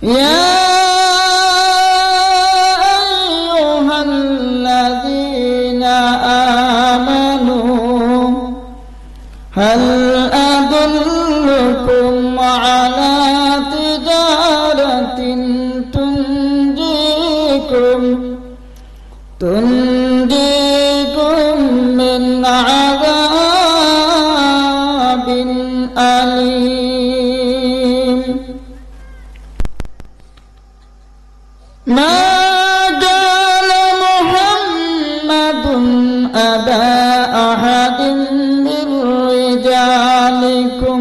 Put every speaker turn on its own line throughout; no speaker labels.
يا أيها الذين آمنوا هل أدلكم على تجارة تنجيكم من عذاب أليم ما قال محمد أبا أحد من رجالكم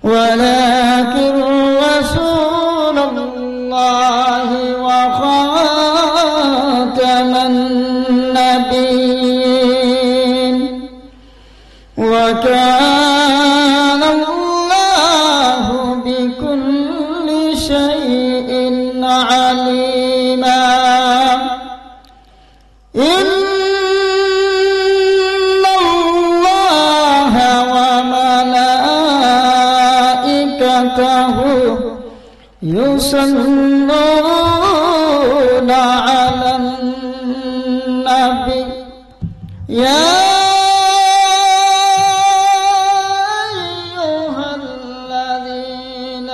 ولكن رسول الله وخاتم النبيين وكان الله بكل شيء عليما إن الله وملائكته يصلون على النبي يا أيها الذين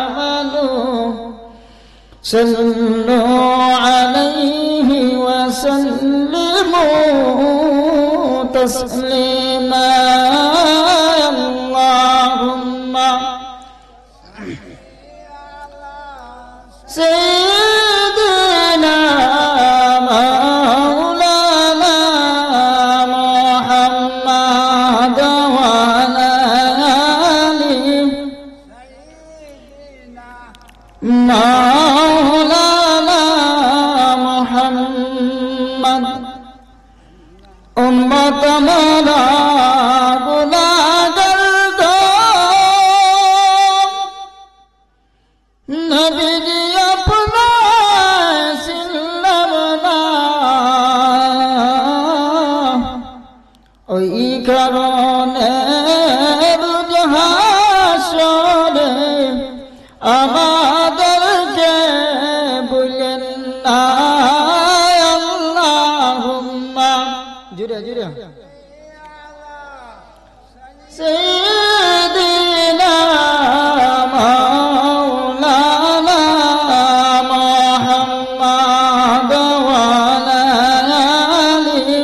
آمنوا صلوا عليه وسلموا تسليما اللهم سيدنا مولانا محمد وعلى آله مولانا محمد أمتنا আমাদেরকে বলেন না আল্লাহুম্মা জুড়ে জুড়ে সাইয়্যিদিনা মাওলানা মুহাম্মদ ওয়া আলা আলিহি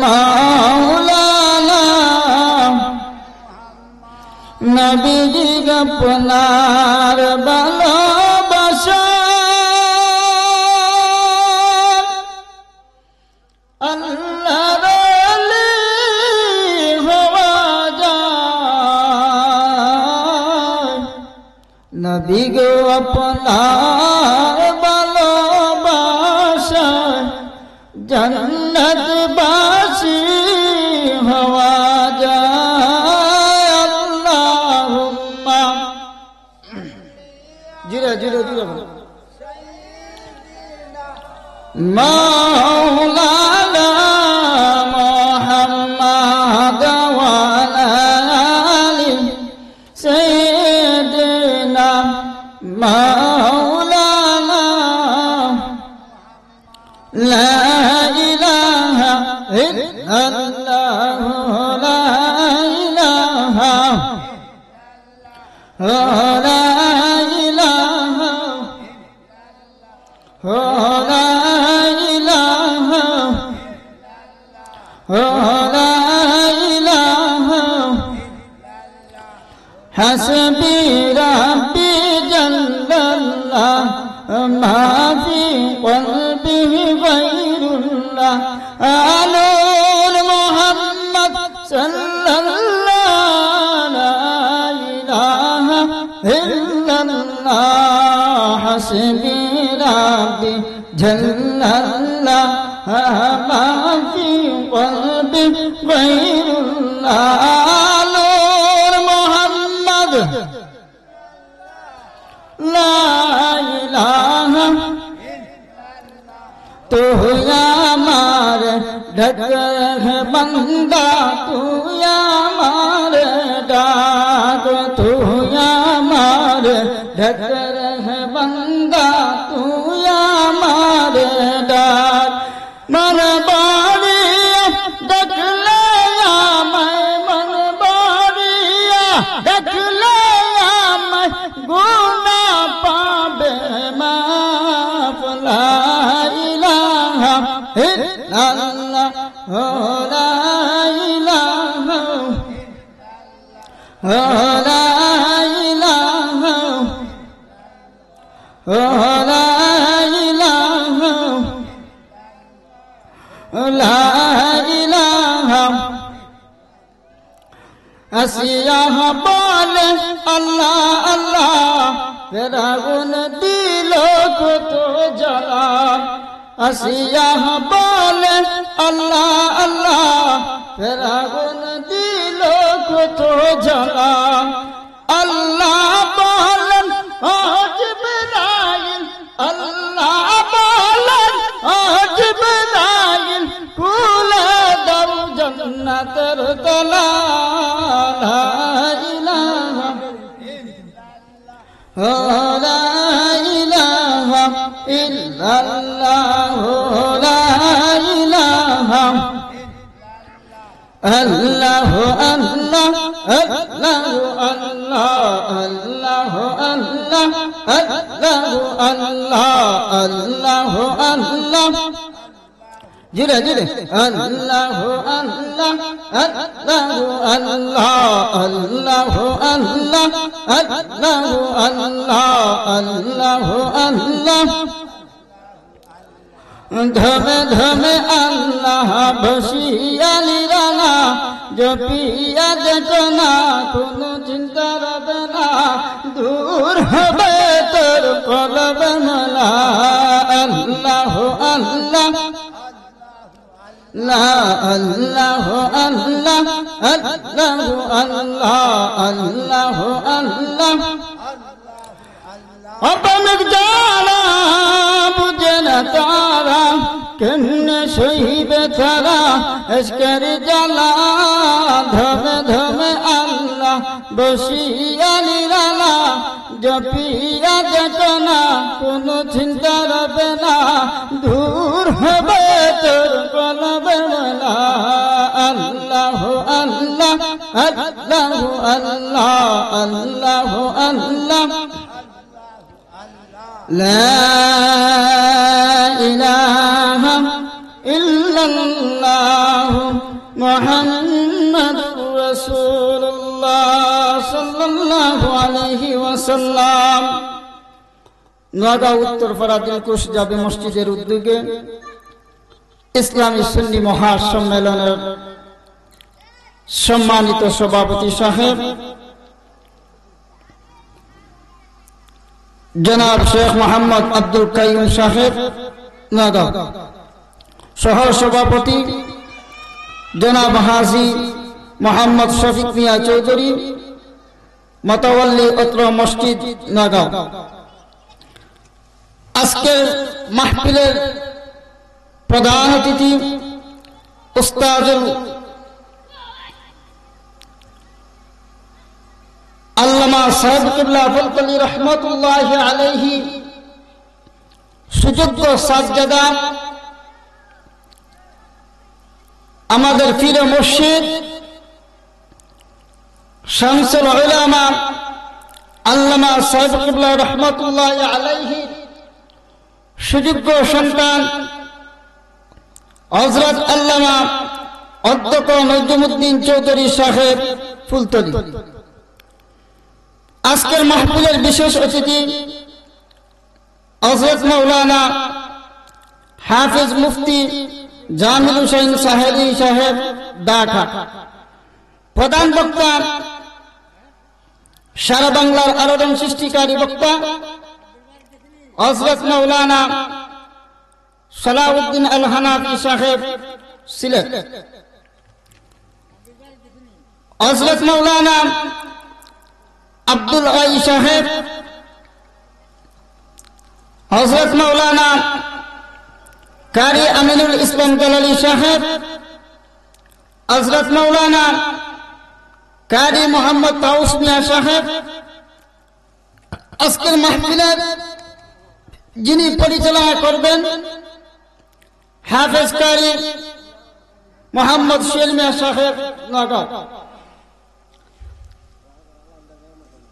মাওলানা নবীজি আপনার ভালোবাসা আল্লাহর ওলি হওয়া যায় নবী গো আপনার ভালোবাসা জান্নাতবাসী হওয়া যায় আল্লাহুম্মা জিরা জিরা জিরা মাওলানা মুহাম্মদ ওয়া আলা আলিহি সাইয়্যিদিনা মাওলানা লা ইলাহা ইল্লাল্লাহ লা ইলাহা লা ইলাহা লা ইলাহা লা ইলাহা হাসবি রাব্বি জাল্লাল্লাহ মা ফি কলবিহি গায়রুল্লাহ আনুর মুহাম্মদ সাল্লাল্লাহু লা ইলাহা ইল্লাল্লাহ হাসবি রাব্বি জাল্লাল্লাহ মা ফি কলবি গায়রুল্লাহ আনুর মুহাম্মদ লা ইলাহা तू हमार ढकर है बंदा तू हमार डाक तू हमारे ढकर है बंदा तू हमारे डाक मन बारिया ढक लिया मैं मन बारिया ढक लिया मैं गुना पाबे माफ ला इलाहा इल्लल्लाह ला इलाहा ला इलाहा ला इलाहा ला इलाहा असियाह बोले अल्लाह अल्लाह तेरा गुन दिलों को तो जला असियाह बोले अल्लाह अल्लाह तेरा गुन दिलों को तो जला अल्लाह बोलन आज बिलाइल अल्लाह बोलन आज बिलाइल कूले दर जन्नत तला ला इलाहा ला इलाहा इल्लल्लाह ला इलाहा अल्लाह अल्लाह अल्लाह अल्लाह अल्लाह अल्लाह अल्लाह अल्लाह जिरे जिरे अल्लाह अल्लाह अल्लाह अल्लाह अल्लाह अल्लाह अल्लाह अल्लाह अल्लाह धमे धमे अल्लाह बसिया निराला जो पिया देखो ना कोनो चिंता रहे ना दूर হবে তোর কলব মালা अल्लाह अल्लाह ला अल्लाह अल्लाह अल्लाह अल्लाह अल्लाह अल्लाह अपन जाना बुझे न तारा किन्ने सहीबे थारा एस्कर जला धमे धमे अल्लाह बसिया निराला जपिया देखो ना कोनो चिंता रहे ना दूर হবে তোর কলব মালা अल्लाह अल्लाह अल्लाह अल्लाह अल्लाह अल्लाह لا إله إلا الله محمد رسول الله صلى الله عليه وسلم নোয়াগাঁও উত্তরপাড়া দিলকুশ জাবে মসজিদের উদ্যোগে ইসলামী সুন্নি মহাসম্মেলনের সম্মানিত সভাপতি সাহেব जनाब शेख मोहम्मद अब्दुल कय्यूम साहेब नगाँव सह सभापति जनाब हाजी मोहम्मद शफिक मिया चौधरी मतवल्ली अत्र मस्जिद नगाँव आजकेर महफिलेर प्रधान अतिथि उस्तादुल আল্লামা সাহেব কিবলা ফুলকলি রহমতুল্লাহ আলাইহি সুযোগ্য সাজ্জাদা আমাদের পীর মুর্শিদ শামসুল উলামা আল্লামা সাহেব কিবলা রহমতুল্লাহ আলাইহি সুযোগ্য সন্তান হযরত আল্লামা অধ্যক্ষ নজমুদ্দিন চৌধুরী সাহেব ফুলতলি আজকের মাহফিলের বিশেষ অতিথি হযরত মাওলানা হাফেজ মুফতি জামিল হুসাইন সাহেলি সাহেব ঢাকা প্রধান বক্তা সারা বাংলার আলোড়ন সৃষ্টিকারী বক্তা হযরত মাওলানা সালাউদ্দিন আল হানাফি সাহেব সিলেট হযরত মাওলানা আব্দুল আই সাহেব হযরত মাওলানা কারি আমিনুল ইসলাম জালালি সাহেব হযরত মাওলানা কারি মোহাম্মদ তাউস মিয়া সাহেব, আজকের মাহফিলের যিনি পরিচালনা করবেন হাফেজ কারি মোহাম্মদ সোহেল মিয়া সাহেব নগর।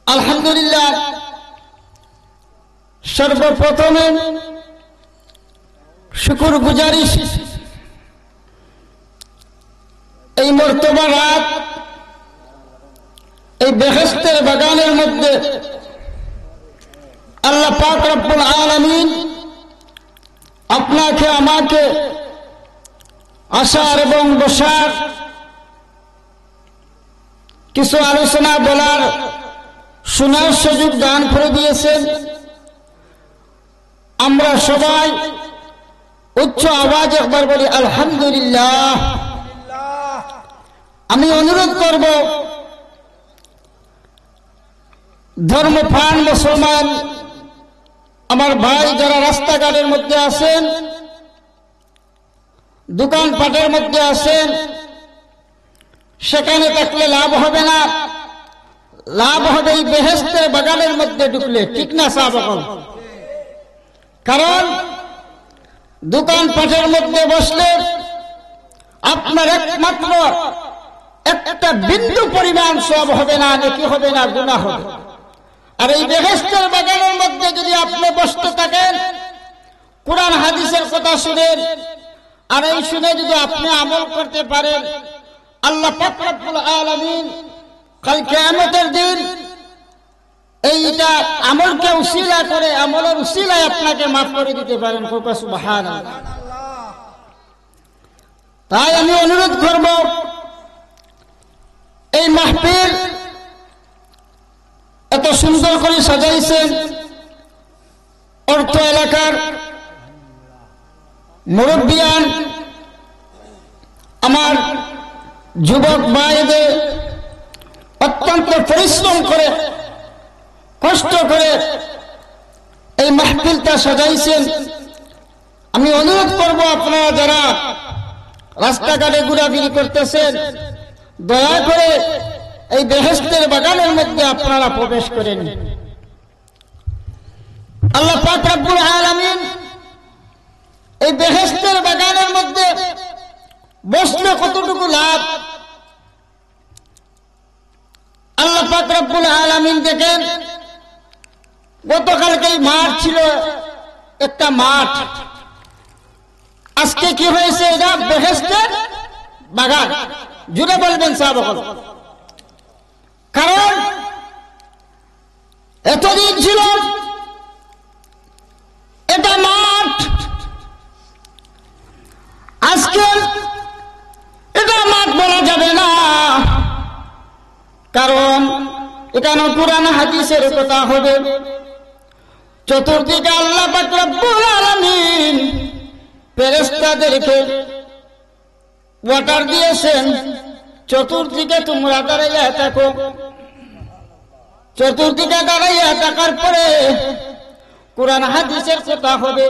আলহামদুলিল্লাহ, সর্বপ্রথমে শুকর গুজারিশ এই মর্তবা রাত এই বেহেশতের বাগানের মধ্যে আল্লাহ পাক রব্বুল আলামিন আপনাকে আমাকে আসার এবং বসার কিছু আলোচনা বলার শোনার সুযোগ দান করে দিয়েছেন। আমরা সবাই উচ্চ আওয়াজ একবার বলি আলহামদুলিল্লাহ। আমি অনুরোধ করব ধর্মপ্রাণ মুসলমান আমার ভাই যারা রাস্তাঘাটের মধ্যে আছেন, দোকানপাটের মধ্যে আছেন, সেখানে থাকলে লাভ হবে না, লাভ হবে এই বেহেশতের বাগানের মধ্যে ঢুকলে। ঠিক না সাহাবাগণ? কারণ দোকানপাটের মধ্যে বসলে আপনার একমাত্র একটা বিন্দু পরিমাণ সওয়াব হবে না, নেকি হবে না, গুনাহ হবে। আর এই বেহেশতের বাগানের মধ্যে যদি আপনি বসতে থাকেন, কোরআন হাদিসের কথা শুনেন, আর এই শুনে যদি আপনি আমল করতে পারেন, আল্লাহ পাক রব্বুল আলামিন কাল কিয়ামতের দিন এইটা আমলকে উসিলা করে, আমলের উসিলায় আপনাকে মাফ করে দিতে পারেন। সুবহানাল্লাহ। তাই আমি অনুরোধ করব, এই মাহফিল এত সুন্দর করে সাজাইছেন অর্থ এলাকার মুরব্বিয়ান, আমার যুবক ভাইদের অত্যন্ত পরিশ্রম করে কষ্ট করে এই মাহফিলটা সাজাইছেন। আমি অনুরোধ করব আপনারা যারা রাস্তাঘাটে ঘোরাফেরা করতেছেন, দয়া করে এই বেহেশতের বাগানের মধ্যে আপনারা প্রবেশ করেন। আল্লাহ পাক রব্বুল আলামিন এই বেহেশতের বাগানের মধ্যে বসলে কতটুকু লাভ, আল্লাহ পাক রব্বুল আলামিন দেখেন। গতকালকে মাঠ ছিল, একটা মাঠ, আজকে কি হয়েছে? এটা বেহেশতের বাগান। জুড়ে বলবেন সাহাবাগণ। কারণ এতদিন ছিল এটা মাঠ, আজকে এটা মাঠ বলা যাবে না। কারণ এখানে কোরআন হাদিসের কথা হবে। চতুর্দিকে আল্লাহ পাক রব্বুল আলামিন ফেরেশতাদেরকে ওয়াটার দিয়েছেন, চতুর্দিকে তোমরা দাঁড়াইয়া থাকো। চতুর্দিকে দাঁড়াইয়া থাকার পরে কোরআন হাদিসের কথা হবে,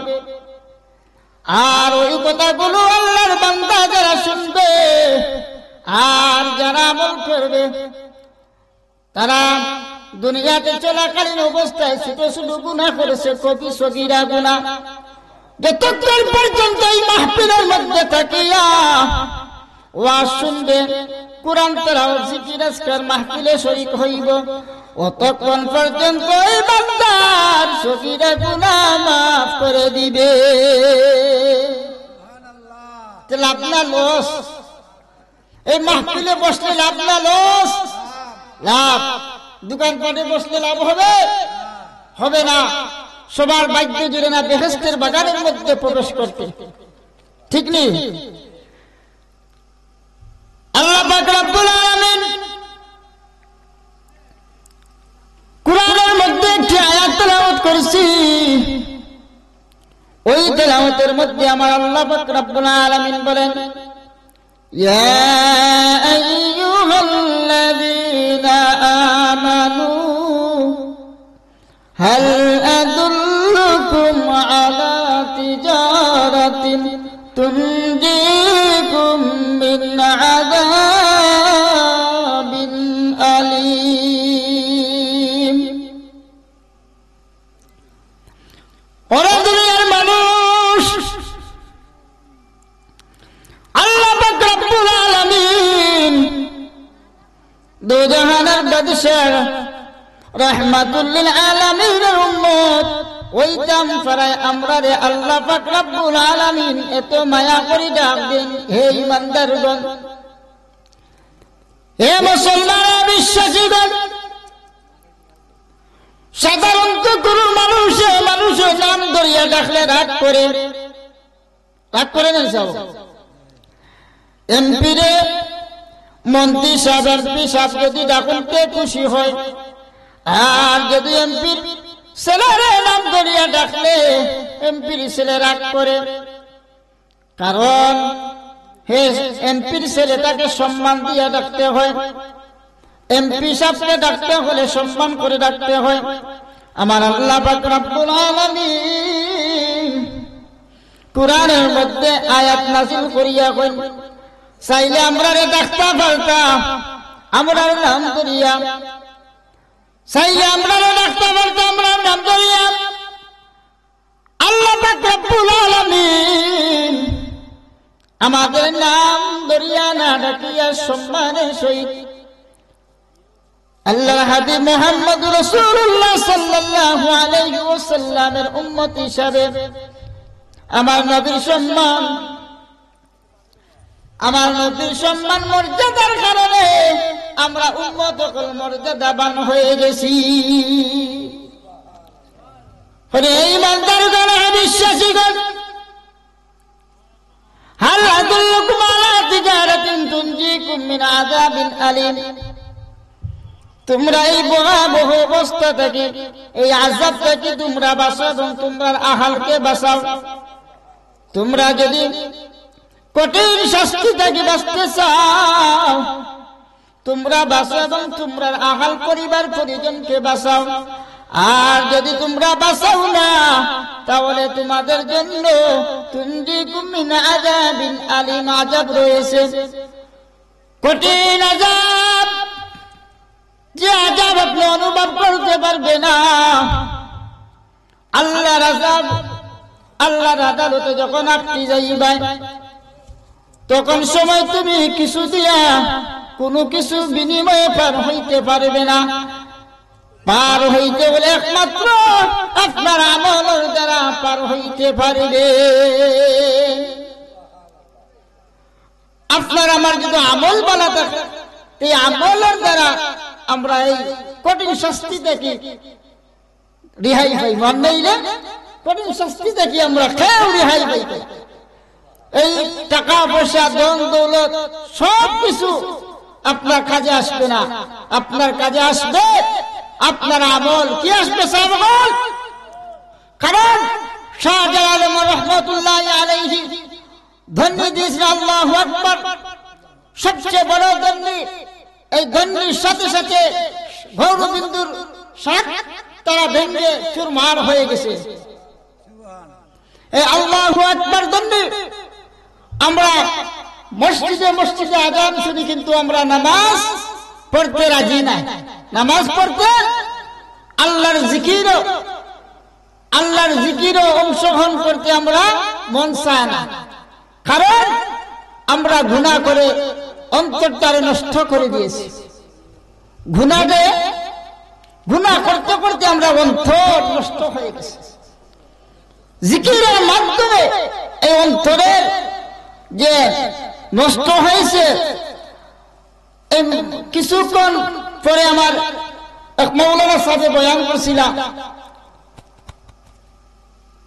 আর ওই কথাগুলো আল্লাহর বান্দা যারা শুনবে আর যারা আমল করবে, তারা দুনিয়াতে চলাকালীন অবস্থায় ছোট ছোট গুনাহ করেছে, কবি সগীরা গুনাহ, যতক্ষণ পর্যন্ত এই মাহফিলের মধ্যে থাকিয়া ওয়াজ শুনবে, কোরআন তেলাওয়াত জিকির আজকার মাহফিলে শরীক হইব, অতক্ষণ পর্যন্ত এই বান্দার সগীরা গুনাহ মাফ করে দিবে। লাভ না লস? এই মাহফিলে বসলে লাভ না লস? লাভ। দোকানপাটে বসলে লাভ হবে? হবে না। সবার ভাগ্য জুড়ে না বেহেশতের বাগানের মধ্যে প্রবেশ করতে। ঠিক নেই? আল্লাহ পাক রব্বুল আলামিন কুরআনের মধ্যে একটি আয়াত তেলাওয়াত করেছি, ওই তেলাওয়াতের মধ্যে আমার আল্লাহ পাক রব্বুল আলামিন বলেন, ইয়া আইয়ুহাল্লাযীনা আমানু হাল আদুল্লুকুম আলা তিজারাতিন তুনজিকুম মিন আযাবিন রাহমাতুল লিল আলামিনের উম্মত ওইটাম ফরায় আমরা রে আল্লাহ পাক রব্বুল আলামিন এত মায়া করে ডাক দেন, হে ইমানদারগণ, হে মুসলমান বিশ্বাসীগণ। সাধারণত কোনো মানুষের নাম ধরিয়া ডাকলে রাগ করে না সব। এমপি রে, মন্ত্রী সাহেব, এমপি সাহেব যদি ডাকুন কে খুশি হয়, আর যদি এমপির ছেলেরে নাম ধরিয়া ডাকলে এমপির ছেলে রাগ করে। কারণ হে এমপির ছেলে তাকে সম্মান দিয়া ডাকতে হয়, এমপি সাহেবকে ডাকতে হলে সম্মান করে ডাকতে হয়। আমার আল্লাহ পাক রব্বুল আলামিন কুরআনের মধ্যে আয়াত নাযিল করিয়া কইন, চাইলে আমরা রে ডাকতে পারতাম আমরার নাম ধরিয়া, চাইলে আমরা রে ডাকতে পারতাম আমরার নাম ধরিয়া। আল্লাহ পাক রব্বুল আলামিন আমাদের নাম ধরিয়া না ডাকিয়া সম্মানের সহিত আল্লাহর হাবিব মুহাম্মদ রাসূলুল্লাহ সাল্লাল্লাহু আলাইহি ওয়াসাল্লামের উম্মত হিসাবে আমার নবীর সম্মান মর্যাদার কারণে আমরা উম্মত হল মর্যাদাবান হয়ে গেছি। হে ইমানদারগণ, বিশ্বাসীগণ, হাল আদুল্লুকুম আলা তিজারাতিন তুনজিকুম মিন আযাবিন আলীম। তোমরা এই ভয়াবহ অবস্থা থেকে, এই আযাব থেকে তোমরা বাঁচাও এবং তোমরা আহালকে বাঁচাও। তোমরা যদি কঠিন শাস্তি থেকে বাঁচতে চাও, তোমরা বাঁচাও এবং তোমরা আহাল পরিবার পরিজনকে বাঁচাও। আর যদি তোমরা বাঁচাও না, তাহলে তোমাদের জন্য তুনজিকুম মিন আযাবিন আলীম, আযাব রয়েছে, কঠিন আযাব, যে আযাব আপনি অনুভব করতে পারবে না। আল্লাহর আযাব, আল্লাহর আদালতে যখন আপনি যাইবেন, তখন সময় তুমি কিছু দিয়া কোনো কিছু বিনিময়ে পার হইতে পারবে না। পার হইতে বলে একমাত্র আপনার আমলের দ্বারা পার হইতে পারবে। আপনার আমার যদি আমল বালা থাকে, এই আমলের দ্বারা আমরা এই কঠিন শাস্তি থেকে রেহাই পাই। মন নেইলে কঠিন শাস্তি থেকে আমরা কেউ রেহাই পাই। এই টাকা পয়সা, ধন দৌলত সব কিছু আপনার কাজে আসবে না। আপনার কাজে আসবে আপনার আমল। কি আসবে? আমল। কারণ শাহজালাল রহমাতুল্লাহ আলাইহি ধন্য দিয়েছেন আল্লাহু আকবার, সবচেয়ে বড় ধনী। এই ধন্যির সাথে সাথে ভৌরবিন্দুর শাখ তারা ভেঙে চুরমার হয়ে গেছে। এই আল্লাহু আকবার ধন্য। আমরা মসজিদে আযান শুনি, কিন্তু আমরা নামাজ পড়তে রাজি না। নামাজ পড়তে, আল্লাহর জিকিরও অংশগ্রহণ করতে আমরা মন চায় না। কারণ আমরা গুনাহ করে অন্তরটারে নষ্ট করে দিয়েছি। গুনাহ করতে করতে আমরা অন্তর নষ্ট হয়ে গেছি। জিকিরের মাধ্যমে এই অন্তরের যে নষ্ট হয়েছে, কিছুক্ষণ পরে আমার এক মৌলানা সাহেব বয়ান করছিলাম,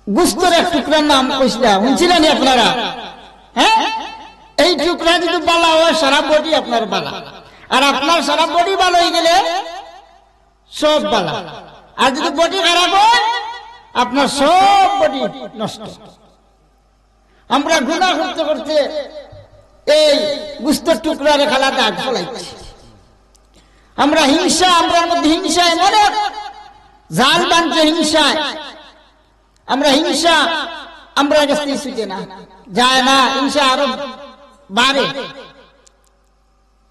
গুস্তের এক টুকরার নাম কইছিলাম, শুনছিলেন আপনারা? হ্যাঁ, এই টুকরা যদি বালা হয় সারা বডি আপনার বালা, আর আপনার সারা বডি ভালো হয়ে গেলে সব বালা। আর যদি বডি খারাপ হয় আপনার সব বডি নষ্ট। আমরা গুনাহ করতে করতে এই গুস্তের টুকরারে খালা দাগ ফলাইছি। আমরা হিংসা, আমরা মধ্যে হিংসা এমন জাল বানছে হিংসায়। আমরা কাছে ছুটে না যায় না, হিংসা আরো বাড়ে।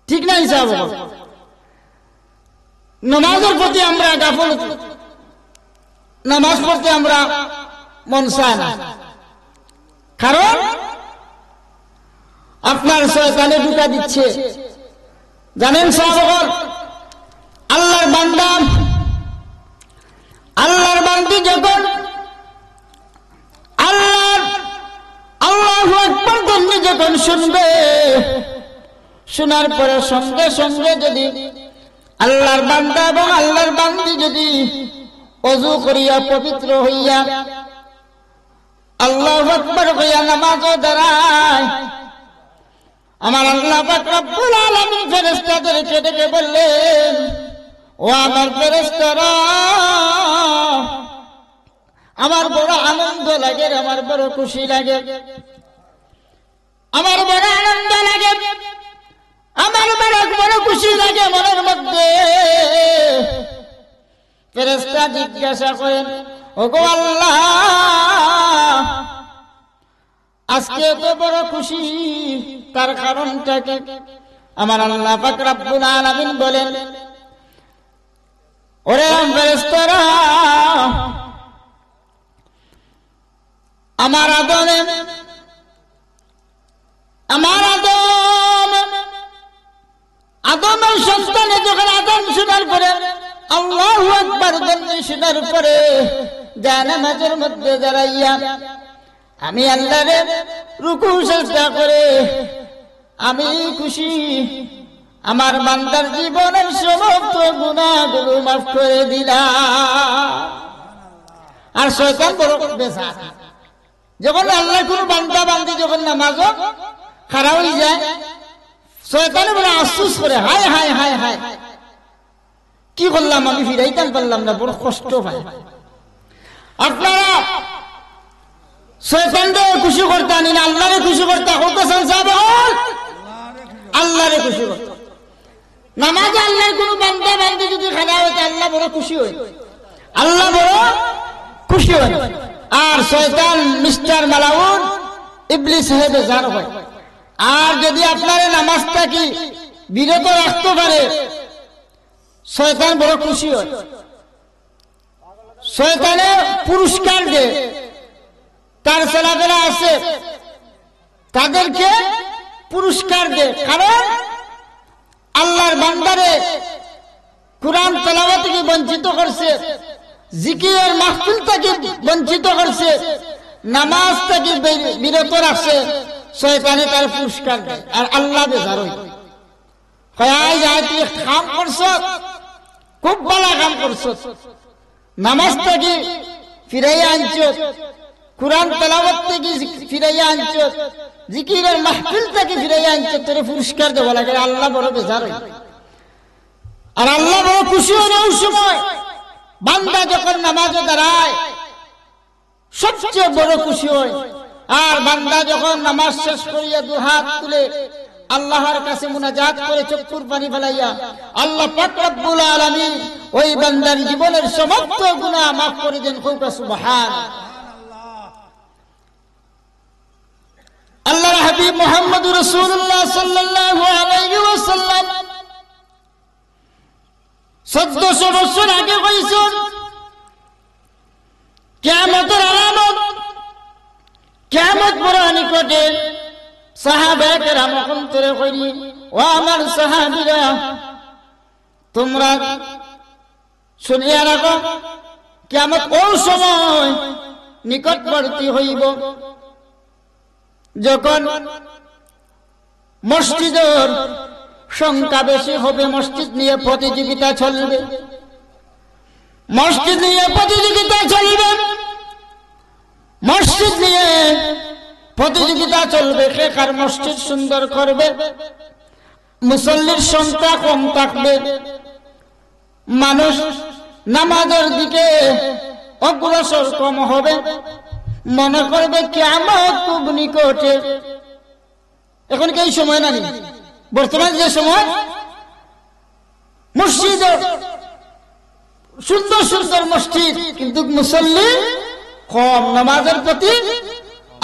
ঠিক না? হিসাব নামাজের প্রতি আমরা গাফল, নামাজ পড়তে আমরা মন চায় না। কারণ আপনার শয়তানে ঢুকা দিচ্ছে। জানেন সাহাবাগণ, আল্লাহর বান্দা আল্লাহর বান্দি যখন আল্লাহু আকবার ধ্বনি যখন শুনবে, শোনার পরে সঙ্গে সঙ্গে যদি আল্লাহর বান্দা এবং আল্লাহর বান্দি যদি ওযু করিয়া পবিত্র হইয়া আল্লাহু আকবার কইয়া নামাজে দাঁড়ায়, আমার আল্লাহ পাক রব্বুল আলামিন ফেরেশতাদেরকে ডেকে বললেন, ও আমার ফেরেশতারা, আমার বড় আনন্দ লাগে, আমার বড় খুশি লাগে, আমার বড় আনন্দ লাগে, আমার বড় খুশি লাগে মনের মধ্যে। ফেরেশতা জিজ্ঞাসা করেন, ওগো আল্লাহ, আজকে তো বড় খুশি, তার কারণটা কি? আমার আল্লাহ পাক রব্বুল আলামিন বলেন, ওরে ফেরেশতারা, আমার আদমের সন্তানে যখন আদম শোনার পরে আল্লাহু আকবার ধ্বনি শোনার পরে জানামাজের মধ্যে দাঁড়াইয়া আমি আল্লাহরে রুকু সেজদা করে আমি খুশি, আমার বান্দার জীবনের সমস্ত গুনাহগুলো মাফ করে দিলাম। আর শয়তান বড় বেজা, যখন আল্লাহর কোন বান্দা বান্দি যখন নামাজও খাড়া হয়ে যায়, শয়তানে বড় আফসোস করে, হায় হায় হায় হায়, কি করলাম আমি, ফিরাইতাম পারলাম না, বড় কষ্ট পায়। আপনারা শয়তানকে খুশি করতে আনি না, আল্লাহরে খুশি করতে হতেছেন, আল্লাহরে খুশি করতে। নামাজে আল্লাহর কোন বান্দা বান্দি যদি খাড়া হইতে আল্লাহ বড় খুশি হয়, আল্লাহ বড় খুশি হয়। আর শয়তান মিস্টার মালাউন ইবলিস হেবে জান হয়। আর যদি আপনার নামাজটা কি বিরত রাখতে পারে, শয়তান বড় খুশি হয়, শয়তানে পুরস্কার দেয়। তার ছেলেমেয়েরা আছে, তাদেরকে পুরস্কার দেয়, কারণ আল্লাহর বান্দারে কুরআন তেলাওয়াত থেকে বঞ্চিত করছে, জিকিরের মাহফিল থেকে বঞ্চিত করছে, নামাজ থেকে বিরত রাখছে, শয়তানে তার পুরস্কার দেয়। আর আল্লাহ বেজার হই, তুই কাম করছ, খুব ভালো কাম করছ, নামাজ থেকে ফিরাইয়া আনছ, কুরআন তেলাওয়াত থেকে ফিরাইয়া আনছ, জিকিরের মাহফিল থেকে ফিরাইয়া আনছ, তোর পুরস্কার দেওয়া লাগে। আল্লাহ বড় বেজার হই। আর আল্লাহ বড় খুশি হয় ওই সময় বান্দা যখন নামাজে দাঁড়ায়, সবচেয়ে বড় খুশি হয়। আর বান্দা যখন নামাজ শেষ করিয়া দু হাত তুলে আল্লাহর কাছে মুনাজাত করে চক্ষুর পানি ফেলাইয়া আল্লাহ পাক রব্বুল আলামিন ওই বান্দার জীবনের সমস্ত গুনাহ মাফ করে দেন। কওকা সুবহানাল্লাহ। আল্লাহর হাবিব মুহাম্মদুর রাসূলুল্লাহ সাল্লাল্লাহু আলাইহি ওয়াসাল্লাম 1400 বছর আগে কইছেন, কিয়ামতের আলামত, কিয়ামত বড় নিকটে। সাহাবায়ে কেরাম অন্তরে কইনি, ও আমার সাহাবীরা, তোমরা শুনিয়া রাখো, কিয়ামত ওই সময় নিকটবর্তী হইব যখন মসজিদের সংখ্যা বেশি হবে, মসজিদ নিয়ে প্রতিযোগিতা চলবে, মসজিদ নিয়ে প্রতিযোগিতা চলবে, মসজিদ নিয়ে প্রতিযোগিতা চলবে। কে কার মসজিদ সুন্দর করবে, মুসল্লির সংখ্যা কম থাকবে, মানুষ নামাজের দিকে অগ্রসর কম হবে, মনে করবে কিয়ামত খুব নিকটে। এখন কি এই সময় না, বর্তমান যে সময় মসজিদ, সুন্দর সুন্দর মসজিদ, কিন্তু মুসল্লি কম, নামাজের প্রতি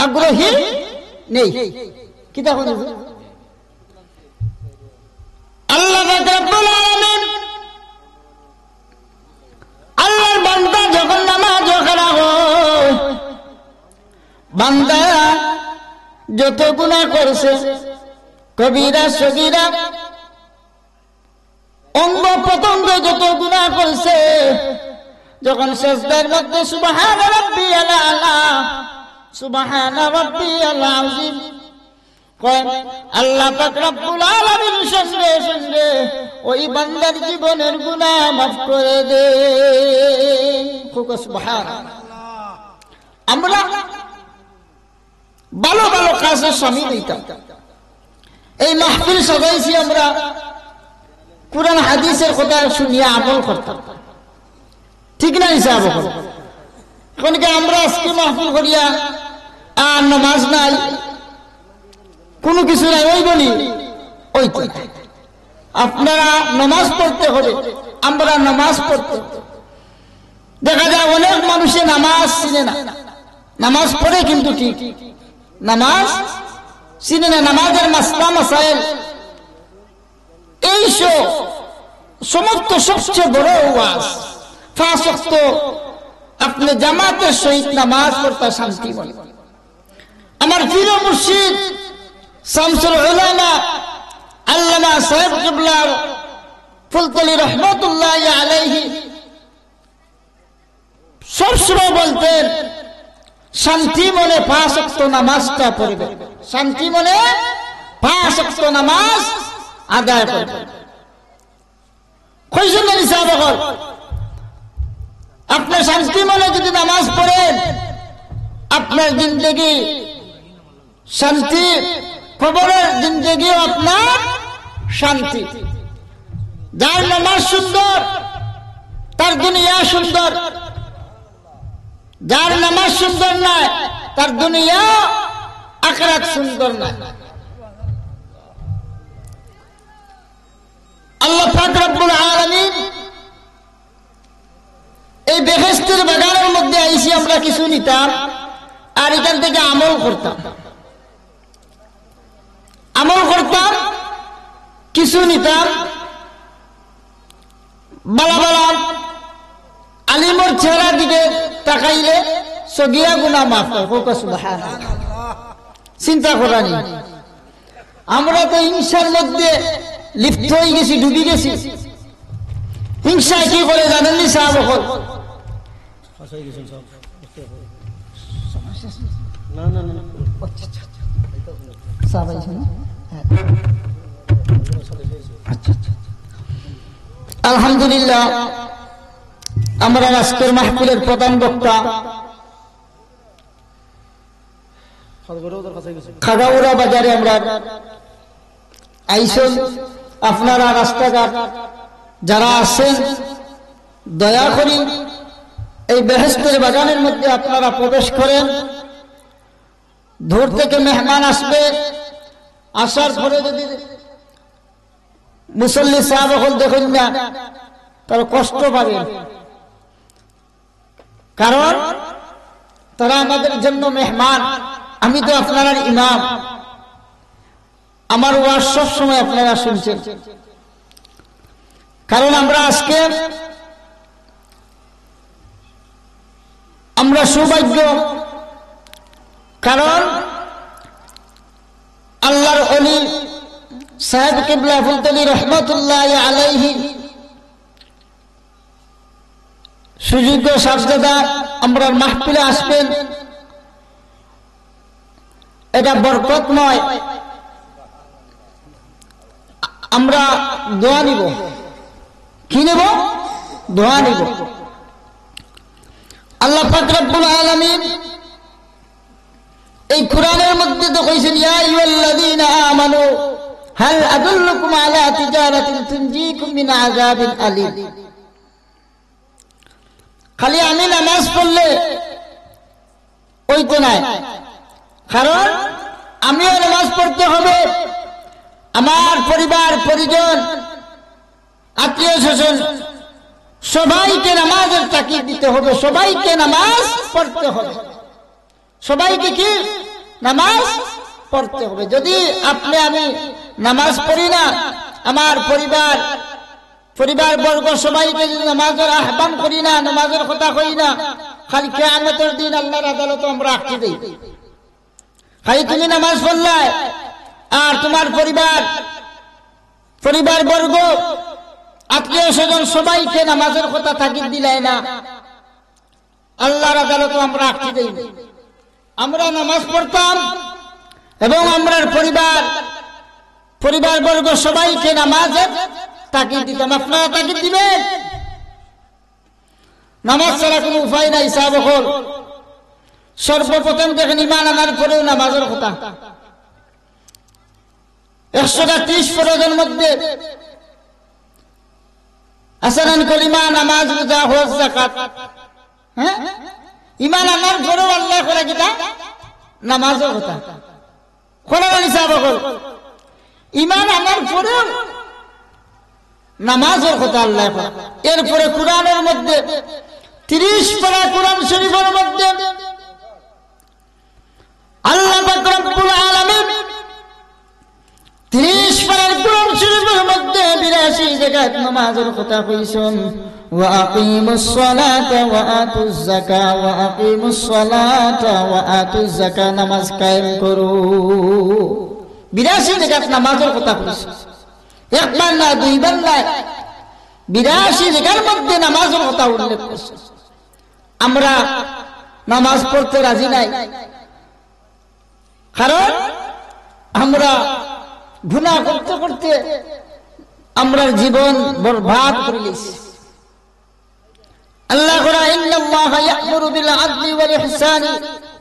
আগ্রহী নেই। কি তখন আল্লাহ রাব্বুল আলামিন আল্লাহর বান্দা যখন নামাজ পড়া হয়, বান্দা যত গুনাহ করছে, কবিরা সগীরা, অঙ্গ প্রত্যঙ্গ পূর্বে যত গুনাহ করছে, যখন সিজদার মধ্যে সুবহান রাব্বিয়াল আলা সুবহান রাব্বিয়াল আযীম কয়, আল্লাহ পাক রব্বুল আলামিন সঙ্গে সঙ্গে ওই বান্দার জীবনের গুনাহ মাফ করে দেন। সুবহানাল্লাহ। আমরা ভালো ভালো কাজে শামিল হইতাম। এই মাহফিল সাজাইছি আমরা কুরআন হাদিসের কথা শুনিয়া আমল করতাম, ঠিক না হিসাব? এখন কি আমরা আজকে মাহফিল করিয়া আর নামাজ নাই, কোনো কিছু নাই, ওই বলি ওই তো আপনারা নামাজ পড়তে হবে, আমরা নামাজ পড়তে হবে। দেখা যায় অনেক মানুষে নামাজ চিনে না, নামাজ পড়ে কিন্তু ঠিক নামাজ চিনে না। নামাজের মাসলা মাসাইল এই সমস্ত সবচেয়ে বড় ওয়াজ। 5 ওয়াক্ত আপনি জামাতের সহিত নামাজ পড়তে শান্তি বলে। আমার প্রিয় মুর্শিদ শামসুল উলামা আল্লামা সাহেব কিবলা ফুলতলি রহমাতুল্লাহ আলাইহি সবসময় বলতেন, শান্তি মনে 5 ওয়াক্ত নামাজটা পড়বে, শান্তি মনে 5 ওয়াক্ত নামাজ আদায় করবে। কয়জন হিসাব কর, আপনি শান্তি মনে যদি নামাজ পড়েন, আপনার জিন্দগি শান্তি, কবরের জিন্দগিও আপনার শান্তি। যার নামাজ সুন্দর তার দুনিয়া সুন্দর, যার নামাজ সুন্দর নয় তার দুনিয়া আখিরাত সুন্দর না। আল্লাহ পাক রব্বুল আলামিন এই বেহেশতের বাগানের মধ্যে আইসি আমরা কিছু নিতাম আর এখান থেকে আমল করতাম, কিছু নিতাম। বালা বালা আলিমর চেহারা দিকে তাকাইলে সগিয়া গুনাহ মাফ হয়। সুবহানাল্লাহ। চিন্তা করানি, আমরা তো হিংসার মধ্যে লিপ্ত হয়ে গেছি, ডুবে গেছি। হিংসা কি করে জানেননি সাহাব? আলহামদুলিল্লাহ, আমরা আজকের মাহফিলের প্রধান বক্তা খাগাউড়া বাজারে আমরা আইসন। আপনারা রাস্তাঘাট যারা আছেন, দয়া করি এই বেহেশতের বাগানের মধ্যে আপনারা প্রবেশ করেন। দূর থেকে মেহমান আসবে, আসার পরে যদি মুসল্লি সাহেব এখন দেখুন না, তারা কষ্ট পাবে, কারণ তারা আমাদের জন্য মেহমান। আমি তো আপনার ইমাম, আমার ওয়াজ সব সময় আপনারা শুনছেন। কারণ আমরা আজকে আমরা সৌভাগ্য, কারণ আল্লাহর ওলি সাহেব কিবলা ফুলতলি রহমাতুল্লাহ আলাইহি সুযোগ্য সাজদাদা আমরা মাহফিলে আসবেন, এটা বরকতময়। আমরা দোয়া নিব, কি নেব? দোয়া নিব। আল্লাহ পাক রব্বুল আলামিন এই কোরআনের মধ্যে তো কইছেন, ইয়া আইয়ুহাল্লাযীনা আমানু হাল আদুল্লুকুম আলা তিজারাতিন তুনজিকুম মিন আযাবিন আলীম। খালি আমি নামাজ পড়লে ওই তো নাই, কারণ আমিও নামাজ পড়তে হবে, আমার পরিবার পরিজন আত্মীয় স্বজন সবাইকে নামাজের তাকিদ দিতে হবে, সবাইকে নামাজ পড়তে হবে, সবাইকে কি নামাজ পড়তে হবে। যদি আপনি আমি নামাজ পড়ি না, আমার পরিবার বর্গ সবাইকে যদি নামাজের আহ্বান করি না, নামাজের কথা কই না, খালি কিয়ামতের দিন আল্লাহর আদালতে আমরা আটকে দেই। খালি তুমি নামাজ পড়লে আর তোমার পরিবার বর্গ আত্মীয় স্বজন সবাইকে নামাজের কথা তাগিদ দিলাই না। আল্লাহর আদালতে আমরা আটকে দেই। আমরা নামাজ পড়তাম এবং আমরার পরিবারবর্গ সবাইকে নামাজের তাগিদ দিতাম। আপনারা তাগিদ দিবেন? নামাজ ছাড়া কোনো উপায় নাই। সাহাবগণ সর্বপ্রথম দেখেন ঈমান আনার পরেও নামাজের কথা। 130 ফরজের মধ্যে আসেন কলিমা, নামাজ, রোজা, হজ, যাকাত। হ্যাঁ, ঈমান আনার পরেও আল্লাহ করে কিটা নামাজের কথা। কোরআন সাহাবগণ ঈমান আনার পরেও নামাজের কথা আল্লাহ করে। এরপরে কোরআনের মধ্যে 30 পারা কোরআন শরীফের মধ্যে আল্লাহ পাক রব্বুল আলামিন 30 পারার কোরআন শরীফের মধ্যে 82 জায়গায় নামাজের কথা কইছেন। ওয়া আকিমুস সালাতা ওয়া আতুজ যাকাত, ওয়া আকিমুস সালাতা ওয়া আতুজ যাকাত, নামাজ কায়েম করো। 82 জায়গায় নামাজের কথা কইছেন। একবার না, দুইবার না, 82 জায়গার মধ্যে নামাজের কথা উল্লেখ করছে। আমরা নামাজ পড়তে রাজি নাই, কারণ আমরা গুনাহ করতে করতে আমরা জীবন বরবাদ করে নিয়েছি। আল্লাহ বলেন, ইন্নাল্লাহা ইয়া'মুরু বিল আদলি ওয়াল ইহসানি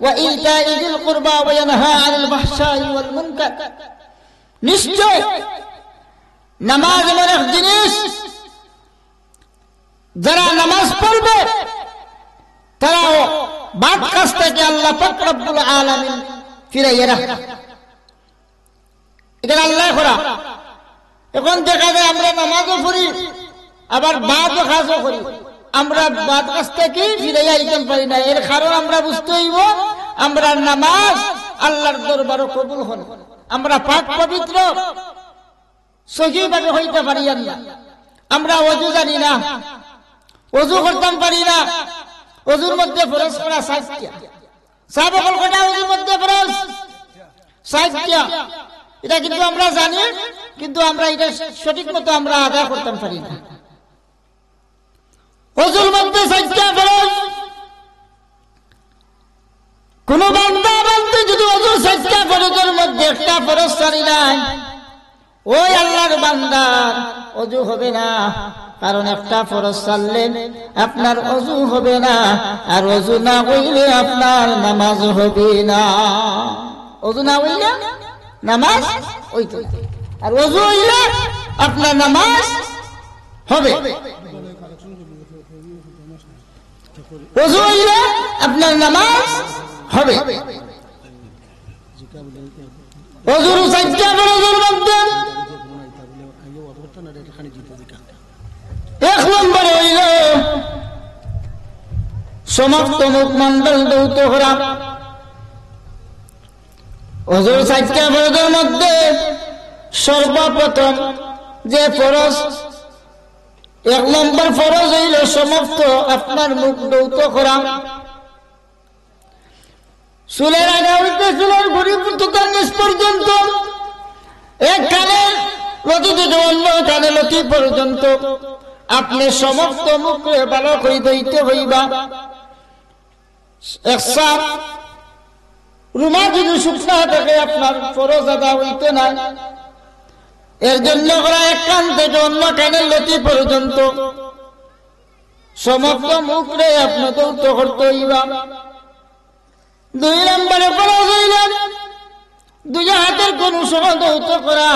ওয়া ইতা'i যিল কুরবা ওয়া ইয়ানহা আনিল ফাহশাই ওয়াল মুনকার। নিশ্চয় নামাজ এমন এক জিনিস, যারা নামাজ পড়বে তারাও বাদ কাজ থেকে আল্লাহ পাক রব্বুল আলামিন ফিরাইয়া রাখে। এটা আল্লাহ করা। এখন দেখা যায় আমরা নামাজও পড়ি, আবার বাদও কাজও করি। আমরা বাদ কাজ থেকে ফিরাইয়া আইতে পারি না। এর কারণ আমরা বুঝতে হইব, আমরা নামাজ আল্লাহর দরবারে কবুল হন। আমরা পাক পবিত্র সহিভাবে হইতে পারি না। আমরা ওযু জানি না, ওযু করতাম পারি না। ওযুর মধ্যে ফরজ করা 60টা। সাহাবাগণ কটা ওযুর মধ্যে ফরজ? 60টা। এটা কিন্তু আমরা জানি, কিন্তু আমরা এটা সঠিক মতো আমরা আদায় করতাম পারি না। ওযুর মধ্যে 60টা ফরজ। কোন বান্দা বলতে যদি ওযুর 60টা ফরজের মধ্যে একটা ফরজ ছাড়ি নাই, ওই আল্লাহর বান্দার ওযু হবে না। কারণ একটা ফরজ ছাড়লেন আপনার ওযু হবে না, আর ওযু না হইলে আপনার নামাজ হবে না। ওযু না হইলে নামাজ হইতো, আর ওযু হইলে আপনার নামাজ হবে। ওযু হইলে আপনার নামাজ হবে। ওযুর 60টা ফরজের মধ্যে 1 নম্বর হইল সমস্ত মুখমণ্ডল ধৌত করা। ওযুর 60টা ফরজের মধ্যে সর্বপ্রথম যে ফরজ, 1 নম্বর ফরজ হইল সমস্ত আপনার মুখ ধৌত করা। চুলের আগে হইতে চুলের ঘুরি পুতুকার নিচ পর্যন্ত, এক কানে লতি থেকে অন্য কানে লতি পর্যন্ত আপনি সমস্ত মুখে ভালো করে ধুইতে হইবা। একসাথ রুমা যদি শুকনা থাকে আপনার ফরজ আদা হইতে না। এর জন্য করা এক কান থেকে অন্য কানের লতি পর্যন্ত সমস্ত মুখে আপনি ধৌত করতে হইবা। 2 নম্বরে ফরজ হইল 2 হাতের কোন সময় ধৌত করা।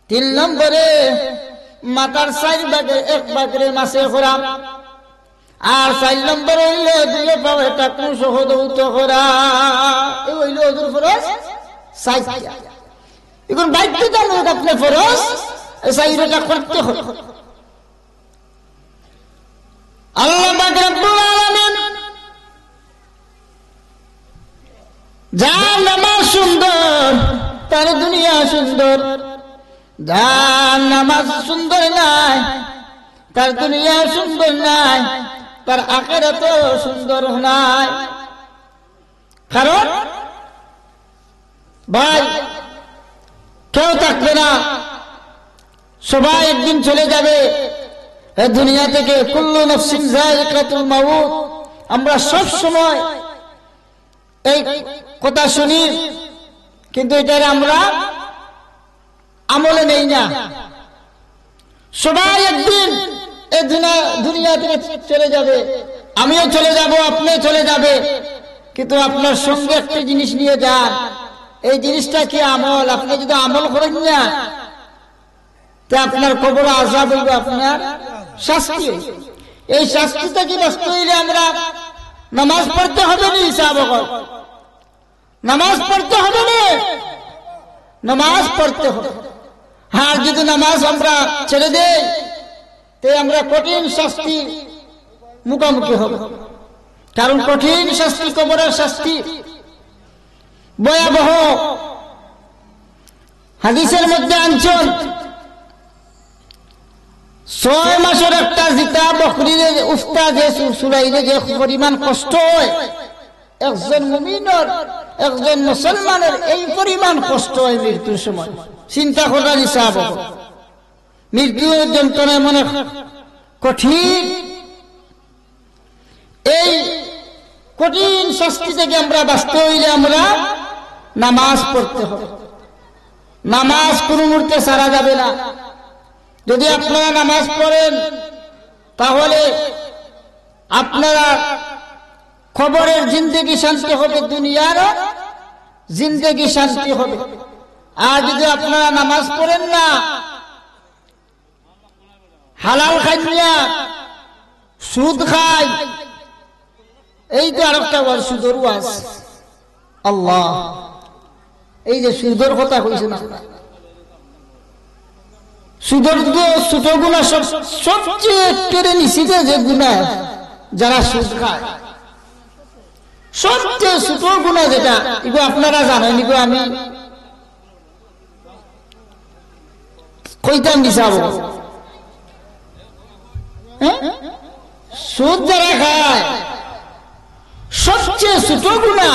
3 নম্বরে মাথার 4 ভাগের 1 ভাগের মাসে করা। আর 4 নম্বর হইল 2 পায়ে টাকনু সহ ধৌত করা। এই হইল ওযুর ফরজ 60টা। এখন বাধ্যতামূলক আপনি ফরজ 4টা করতে হবে। আল্লাহ পাক রব্বুল আলামিন যার নামাজ সুন্দর তার দুনিয়া সুন্দর, যার নামাজ সুন্দর নাই তার দুনিয়া সুন্দর নাই, তার আখিরাত সুন্দর নাই। কারণ ভাই কেউ থাকবে না সবাই একদিন চলে যাবে এই দুনিয়া থেকে। কুল্লু নাফসিন যায়িকাতুল মাউত, আমরা সব সময় এই কথা শুনি, কিন্তু এটা আমরা আমলে নেই না। সবাই একদিন এই দুনিয়া থেকে চলে যাবে, আমিও চলে যাব, আপনিও চলে যাবে, কিন্তু আপনার সঙ্গে একটা জিনিস নিয়ে যান। এই জিনিসটা কি আমল। আপনি যদি আমল করেন না, তা আপনার কবরে আযাব হইবে, আপনার শাস্তি। এই শাস্তিটা কি বাঁচতে হইলে আমরা নামাজ পড়তে হবে না? হিসাব নামাজ পড়তে হবে না, নামাজ পড়তে হবে। আর যদি নামাজ আমরা ছেড়ে দেই, তে আমরা কঠিন শাস্তি মুখোমুখি হব। কারণ কঠিন শাস্তি, কবরের শাস্তি ভয়াবহ। হাদিসের মধ্যে আনছেন 6 মাসের একটা জিতা বকরিরে উফতা যে সুলাইলে যে পরিমাণ কষ্ট হয়, একজন মুমিনের, একজন মুসলমানের এই পরিমাণ কষ্ট হয় মৃত্যুর সময়। চিন্তা করার হিসাব, মৃত্যুর যন্ত্রণা মনে কঠিন। এই কঠিন শাস্তি থেকে আমরা বাঁচতে হইলে আমরা নামাজ পড়তে হবে। নামাজ কোন মুহূর্তে ছাড়া যাবে না। যদি আপনারা নামাজ পড়েন, তাহলে আপনারা কবরের জিন্দেগি শান্তি হবে, দুনিয়ার জিন্দেগি শান্তি হবে। আর যদি আপনারা নামাজ পড়েন না, হালাল খাইয়া সুদ খাই, এই তো আরেকটা ওয়াজ, সুদের ওয়াজ। আল্লাহ, এই যে সুদের কথা কইছেন আপনারা, সুদের ছোট গুণা সবচেয়ে কেড়ে নিছিতে যে গুণা, যারা সুদ খায় সবচেয়ে ছোট গুণা যেটা, এগুলো আপনারা জানেন। এগুলো আমি কইতাম দিছাব। সুদ যারা খায় সবচেয়ে ছোট গুণা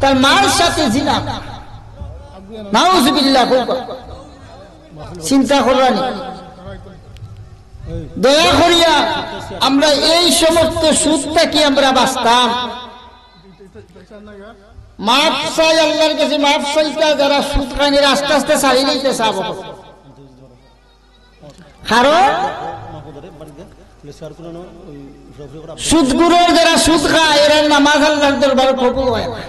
তার মার সাথে জিনা। নাউযুবিল্লাহ। চিন্তা করবানি, দয়া করিয়া আমরা এই সমস্ত সুদটা কি আমরা বাঁচতাম। মাফ চাই আল্লাহর কাছে, মাফ চাইতা যারা সুদ খায় আস্তে আস্তে ছাড়ি নিতে চাব। কারণ সুদগুলোর যারা সুদ খায় এরা নামাজ আল্লাহর দরবারে কবুল হয় না।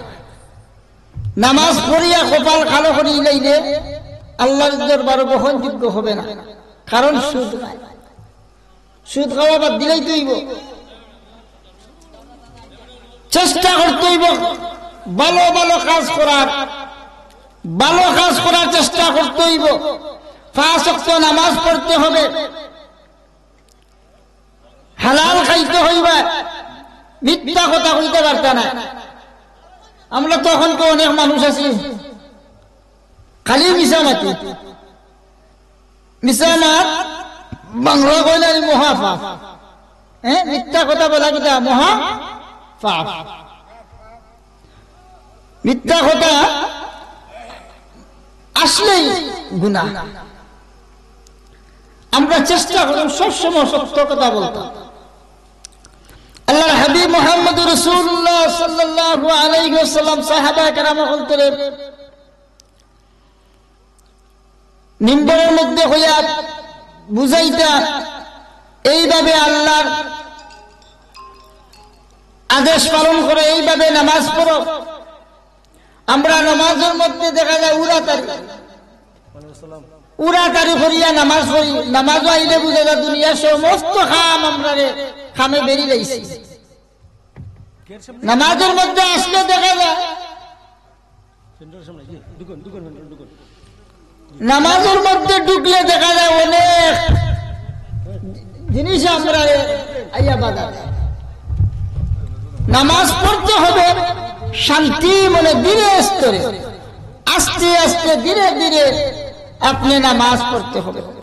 নামাজ পড়িয়া কপাল কালো করে লাইলে আল্লাহর দরবারে গ্রহণযোগ্য হবে না। কারণ সুদ খায়, সুদ খাওয়া বাদ দিলেই তৈব। চেষ্টা করতে হইব ভালো ভালো কাজ করার, ভালো কাজ করার চেষ্টা করতে হইব। 5 ওয়াক্ত নামাজ পড়তে হবে, হালাল খাইতে হইবে, মিথ্যা কথা কইতে পারতা না। আমরা তখন তো অনেক মানুষ আছি খালি মিছামাতি। মিছামাত বাংলা কইলে মহাপাপ। মিথ্যা কথা বলা কিটা মহাপাপ। মিথ্যা কথা আসলেই গুনাহ। আমরা চেষ্টা করব সবসময় সত্য কথা বলতে। আল্লাহর হাবিব মুহাম্মদুর রাসূলুল্লাহ সাল্লাল্লাহু আলাইহি ওয়াসাল্লাম সাহাবা কেরাম বলতেন, মিম্বরের মধ্যে হইয়া বুঝাইতা এইভাবে আল্লাহর আদেশ পালন করে, এইভাবে নামাজ পড়ো। আমরা নামাজের মধ্যে দেখা যায় উড়াতারি করিয়া নামাজ পড়ি। নামাজ আইলে বুঝা যায় দুনিয়ার সমস্ত খাম আমরা খামে বেরিয়ে যাইছি। নামাজের মধ্যে আসলে দেখা যায়, নামাজের মধ্যে ঢুকলে দেখা যায় অনেক জিনিস আমরা আইয়া বাধা। নামাজ পড়তে হবে শান্তি মনে, ধীরে স্তরে, আস্তে আস্তে ধীরে ধীরে আপনি নামাজ পড়তে হবে।